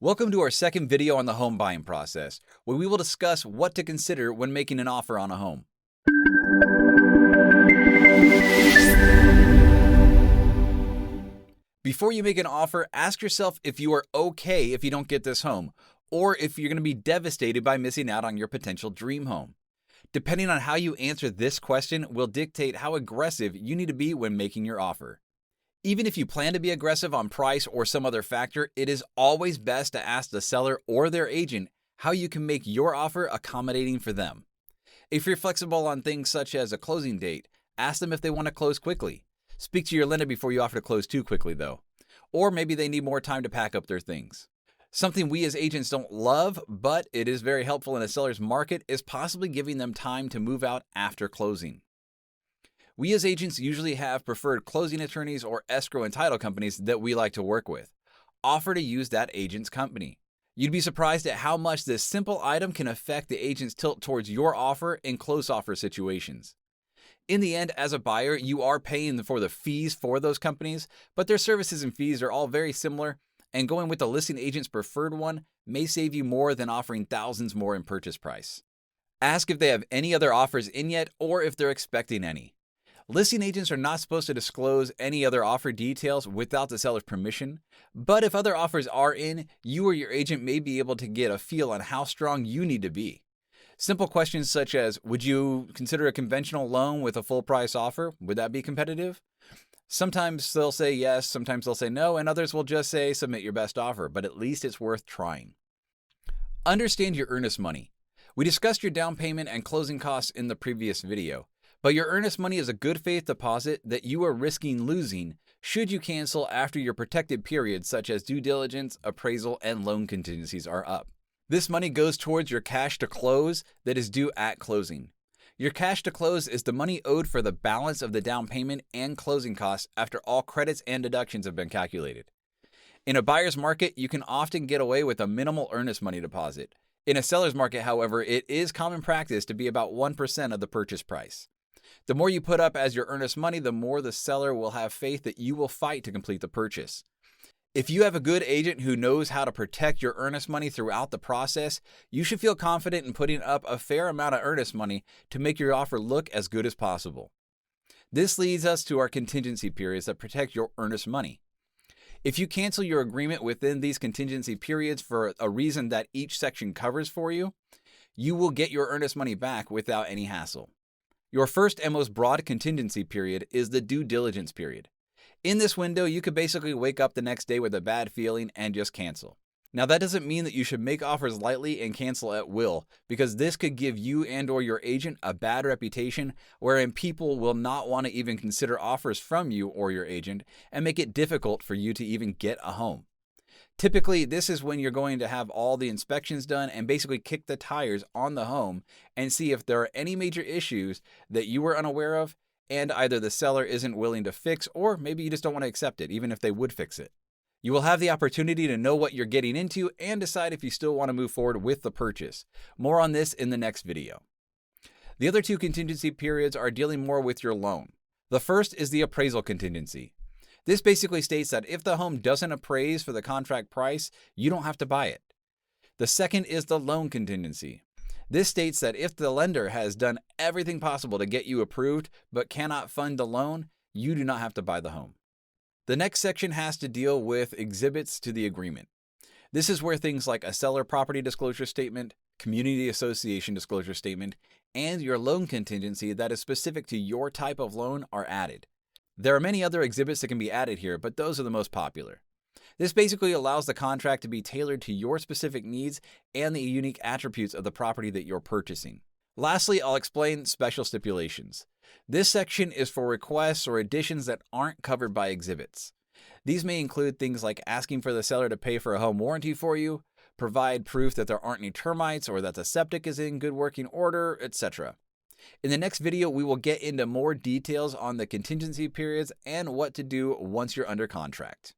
Welcome to our second video on the home buying process, where we will discuss what to consider when making an offer on a home. Before you make an offer, ask yourself if you are okay if you don't get this home, or if you're going to be devastated by missing out on your potential dream home. Depending on how you answer this question will dictate how aggressive you need to be when making your offer. Even if you plan to be aggressive on price or some other factor, it is always best to ask the seller or their agent how you can make your offer accommodating for them. If you're flexible on things such as a closing date, ask them if they want to close quickly. Speak to your lender before you offer to close too quickly, though. Or maybe they need more time to pack up their things. Something we as agents don't love, but it is very helpful in a seller's market, is possibly giving them time to move out after closing. We as agents usually have preferred closing attorneys or escrow and title companies that we like to work with. Offer to use that agent's company. You'd be surprised at how much this simple item can affect the agent's tilt towards your offer in close offer situations. In the end, as a buyer, you are paying for the fees for those companies, but their services and fees are all very similar, and going with the listing agent's preferred one may save you more than offering thousands more in purchase price. Ask if they have any other offers in yet or if they're expecting any. Listing agents are not supposed to disclose any other offer details without the seller's permission, but if other offers are in, you or your agent may be able to get a feel on how strong you need to be. Simple questions such as, would you consider a conventional loan with a full price offer? Would that be competitive? Sometimes they'll say yes, sometimes they'll say no, and others will just say submit your best offer, but at least it's worth trying. Understand your earnest money. We discussed your down payment and closing costs in the previous video. But your earnest money is a good faith deposit that you are risking losing should you cancel after your protected periods such as due diligence, appraisal, and loan contingencies are up. This money goes towards your cash to close that is due at closing. Your cash to close is the money owed for the balance of the down payment and closing costs after all credits and deductions have been calculated. In a buyer's market, you can often get away with a minimal earnest money deposit. In a seller's market, however, it is common practice to be about 1% of the purchase price. The more you put up as your earnest money, the more the seller will have faith that you will fight to complete the purchase. If you have a good agent who knows how to protect your earnest money throughout the process, you should feel confident in putting up a fair amount of earnest money to make your offer look as good as possible. This leads us to our contingency periods that protect your earnest money. If you cancel your agreement within these contingency periods for a reason that each section covers for you, you will get your earnest money back without any hassle. Your first and most broad contingency period is the due diligence period. In this window, you could basically wake up the next day with a bad feeling and just cancel. Now, that doesn't mean that you should make offers lightly and cancel at will, because this could give you and or your agent a bad reputation wherein people will not want to even consider offers from you or your agent and make it difficult for you to even get a home. Typically, this is when you're going to have all the inspections done and basically kick the tires on the home and see if there are any major issues that you were unaware of and either the seller isn't willing to fix or maybe you just don't want to accept it, even if they would fix it. You will have the opportunity to know what you're getting into and decide if you still want to move forward with the purchase. More on this in the next video. The other two contingency periods are dealing more with your loan. The first is the appraisal contingency. This basically states that if the home doesn't appraise for the contract price, you don't have to buy it. The second is the loan contingency. This states that if the lender has done everything possible to get you approved but cannot fund the loan, you do not have to buy the home. The next section has to deal with exhibits to the agreement. This is where things like a seller property disclosure statement, community association disclosure statement, and your loan contingency that is specific to your type of loan are added. There are many other exhibits that can be added here, but those are the most popular. This basically allows the contract to be tailored to your specific needs and the unique attributes of the property that you're purchasing. Lastly, I'll explain special stipulations. This section is for requests or additions that aren't covered by exhibits. These may include things like asking for the seller to pay for a home warranty for you, provide proof that there aren't any termites or that the septic is in good working order, etc. In the next video, we will get into more details on the contingency periods and what to do once you're under contract.